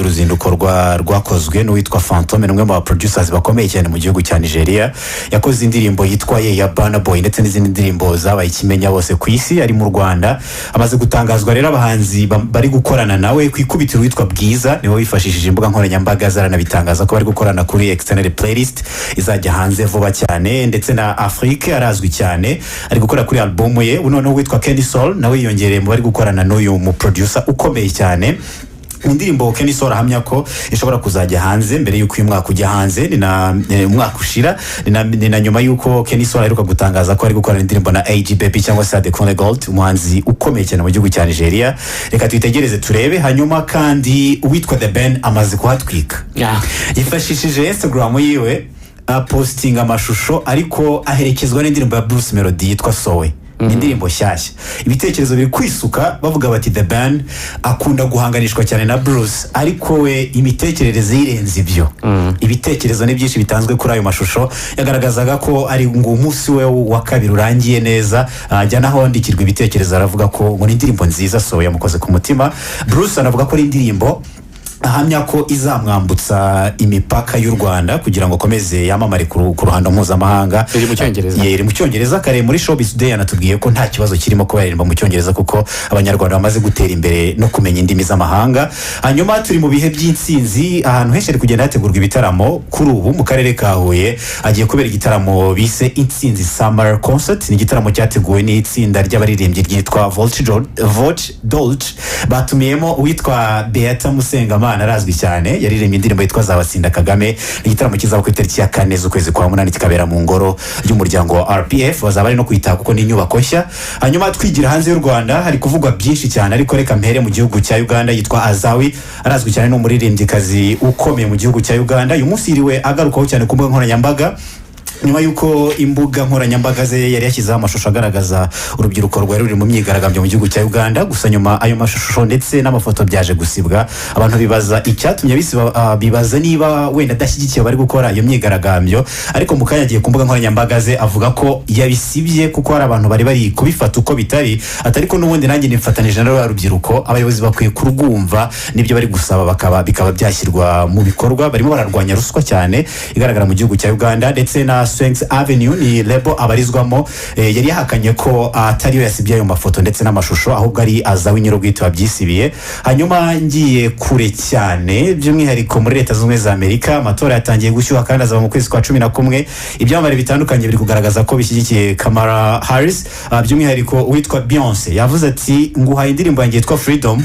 n'urundi ruzinduko rwakozwe n'uwitwa Phantom n'umwe mu producers bakomeye cyane mu gihugu cya Nigeria yakoze indirimbo yitwa ya Burna Boy ndetse n'izindi ndirimbo zabaye ikimenya bose ku isi ari mu Rwanda. Amaze gutangazwa rero abahanzi bari gukorana nawe ku ikubitiro witwa Bwiza niwe wifashishije imbuga nkoranyambaga zaranabitangaza ko bari gukorana kuri external playlist izajya hanze vuba cyane, ndetse na Afite arazwi cyane ari gukora kuri album ye. Noneho witwa Kenny Soul nawe yiyongereye mu bari gukorana n'uyu mu producer ukomeye cyane. Indirimbo Kenny Soul ahamya ko ishobora kuzajya hanze mbere yuko uyu mwaka ujya hanze, ni na umwaka ushira, ni na nyuma yuko Kenny Soul aheruka gutangaza ko ari gukorana indirimbo na AG Baby cyangwa se Adekunle Gold, umuhanzi ukomeye cyane mu gihugu cya Nigeria. Reka twitegereze turebe. Hanyuma kandi uwitwa The Ben amaze kuhatwika, yifashishije Instagram yiwe posting amashusho ariko aherekezwa n'indirimbo ya Bruce Melody yitwa Sowe. Indirimbo shyashya, ibitekerezo biri kwisuka bavuga bati The Band akunda guhanganishwa cyane na Bruce, ariko we imitekerereze yirenze ibyo. Ibitekerezo ni byinshi bitanzwe kuri ayo mashusho, yagaragazaga ko ari ngo umunsi we wa kabiri urangiye neza. Ajya naho ndikirwa ibitekerezo aravuga ko ngo ni indirimbo nziza Sowe yamukoze ku mutima. Bruce anavuga ko ari indirimbo ahamya ko izamwambutsa imipaka y'u Rwanda kugira ngo komeze yamamare ku ruhando mpuzamahanga. Iri mu Cyongereza kare muri Showbiz Today yanatubwiye ko nta kibazo kirimo ko yaririmba mu Cyongereza kuko abanyarwanda bamaze gutera imbere no kumenya indimi z'amahanga. Hanyuma turi mu bihe by'insinzi, ahantu henshi ari kugenda hategurwa ibitaramo. Kuri ubu mu karere ka Huye agiye kubera igitaramo bise Insinzi Summer Concert. Ni igitaramo cyateguwe n'itsinda ry'abaririmbyi ryitwa Vote Dolce, batumiyemo uwitwa Beata Musenga arazwi cyane, yaririmbye indirimbo yitwa Zabatsinda Kagame. Igitaramo kizaba ku itariki ya 4 z'ukwezi kwa 8 kikabera mu ngoro y'umuryango wa RPF, bazaba ari no kwita kuko ni inyubako nshya. Hanyuma twigira hanze y'u Rwanda hari kuvugwa byinshi cyane, ariko reka mpere mu gihugu cya Uganda. Yitwa Azawi, arazwi cyane n'umuririmbyikazi ukomeye mu gihugu cya Uganda. Uyu munsi iriwe agarukaho cyane ku mbuga nkoranyambaga nyuma yuko imbuga nkoranyambaga ze yari yashyizeho amashusho agaragaza urubyiruko rwari ruri mu myigaragambyo mu gihugu cya Uganda. Gusa nyuma ayo mashusho ndetse n'amafoto byaje gusibwa. Abantu bibaza icyatumye bibaza niba wenda adashyigikiye bari gukora iyo myigaragambyo, ariko mu kanya agiye ku mbuga nkoranyambaga ze avuga ko yabisibye kuko hari abantu bari kubifata uko bitari. Atariko n'ubundi nanjye nifatanije n'abo rubyiruko, abayobozi bakwiye kurwumva nibyo bari gusaba bikaba byashyirwa mu bikorwa. Barimo bararwanya ruswa cyane igaragara mu gihugu cya Uganda, ndetse na Strength Avenue ni label abarizwamo yari yahakanye ko atariyo yasibye ayo mafoto ndetse n'amashusho, ahubwo ari Azawi nyir'ubwite wabyisibiye. Hanyuma ngiye kure cyane, by'umwihariko muri Leta Zunze Ubumwe za Amerika amatora yatangiye gushyuha kandi azaba mu kwezi kwa 11. Ibyamamare bitandukanye biri kugaragaza ko bishyigikiye Kamala Harris. By'umwihariko uwitwa Beyonce yavuze ati nguhaye indirimbo yanjye yitwa Freedom,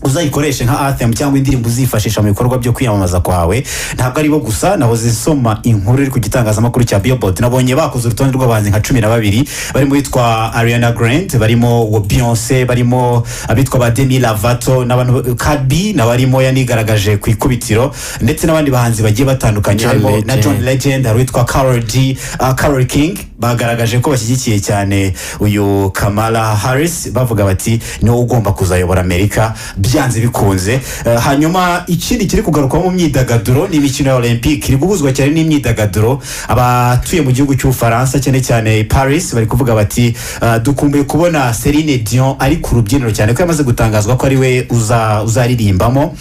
uzayikoreshe nka anthem cyangwa indirimbo uzifashisha mu bikorwa byo kwiyamamaza kwawe. Ntabwo ari bo gusa, nahoze soma inkuru iri ku gitangazamakuru cya Billboard, nabonye bakoze urutonde rw'abanzi nka 12 barimo witwa Ariana Grande, barimo Beyonce, barimo abitwa ba Demi Lovato n'abantu Cardi n'abarimo yanigaragaje ku ikubitiro, ndetse n'abandi bahanzi bagiye batandukanye harimo na John Legend, hari witwa Carol King. Bagaragaje ko bashyigikiye cyane uyu Kamala Harris, bavuga bati niwe ugomba kuzayobora Amerika byanze bikunze. Hanyuma ikindi kiri kugaruka mu myidagaduro ni imikino ya Olympique iri guhuzwa cyane n'imyidagaduro. Abatuye mu gihugu cy'Ufaransa cyane cyane Paris bari kuvuga bati dukumbuye kubona Celine Dion ari ku rubyiniro cyane ko yamaze gutangazwa ko ari we uzaririmbamo.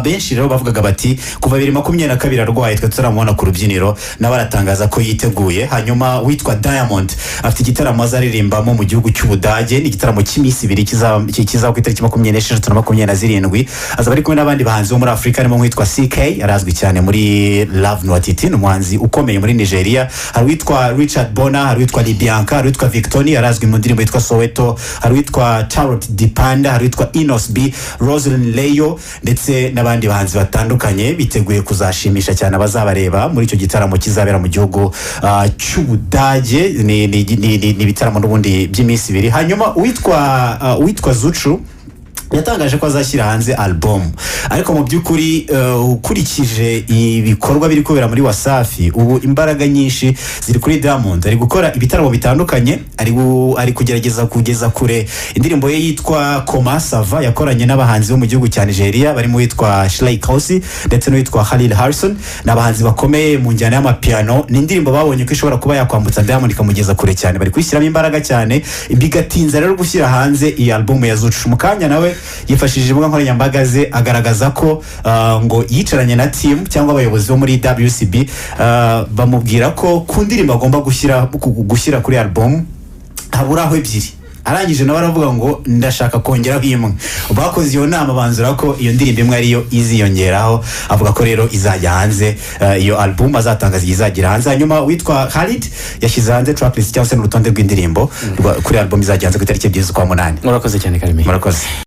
Benshi rero bavugaga bati kuva 2022 arwaye twe turamubona ku rubyiniro, nawe aratangaza ko yiteguye. Hanyuma witwa Diamond afite igitaramo azaririmbamo mu gihugu cy'Ubudage, ni igitaramo cy'iminsi 2 kizaba ku itariki 26 na 27. azaba ari kumwe n'abandi bahanzi bo muri Afrika, harimo witwa CK arazwi cyane muri Love Nwatiti, n'umuhanzi ukomeye muri Nigeria. Hari witwa Richard Bona, hari witwa Libianca, hari witwa Victoria arazwi mu ndirimbo yitwa Soweto, hari witwa Tarot Dipanda, hari witwa Inos B, Rosalind Leyo, ndetse n'abandi bahanzi batandukanye biteguye kuzashimisha cyane abazabareba muri icyo gitaramo kizabera mu gihugu cy'Ubudage. Ni ibitaramo n'ubundi by'iminsi 2. Hanyuma witwa Zuchu yatangaje ko azashyira hanze album, ariko mu by'ukuri ukurikije ibikorwa biri kubera muri Wasafi ubu imbaraga nyinshi ziri kuri Diamond. Ari gukora ibitaramo bitandukanye, ari kugerageza kugeza kure indirimbo ye yitwa Koma Sava yakoranye n'abahanzi bo mu gihugu cya Nigeria, barimo witwa Shlay Kosi ndetse n'uwitwa Khalil Harrison, n'abahanzi bakomeye mu njyana y'amapiano. Ni indirimbo babonye ko ishobora kuba yakwambutsa Diamond ikamugeza kure cyane, bari kwishyiramo imbaraga cyane, bigatinza rero gushyira hanze iyi album ya Zuchu. Mukanya nawe yifashishije imbuga nkoranyambaga ze agaragaza ko ngo yicaranye na team cyangwa abayobozi bo muri WCB bamubwira ko ku ndirimbo agomba gushyira kuri album haburaho ebyiri. Arangije nawe aravuga ngo ndashaka kongeraho imwe. Bakoze iyo nama banzura ko iyo ndirimbo imwe ariyo iziyongeraho, avuga ko rero izajya hanze, iyo album azatangaza izagira hanze. Hanyuma witwa Khalid yashyize hanze tracklist cyangwa se n'urutonde rw'indirimbo kuri album izajya hanze ku itariki 2 z'ukwa munani. Murakoze cyane Karimi. Murakoze.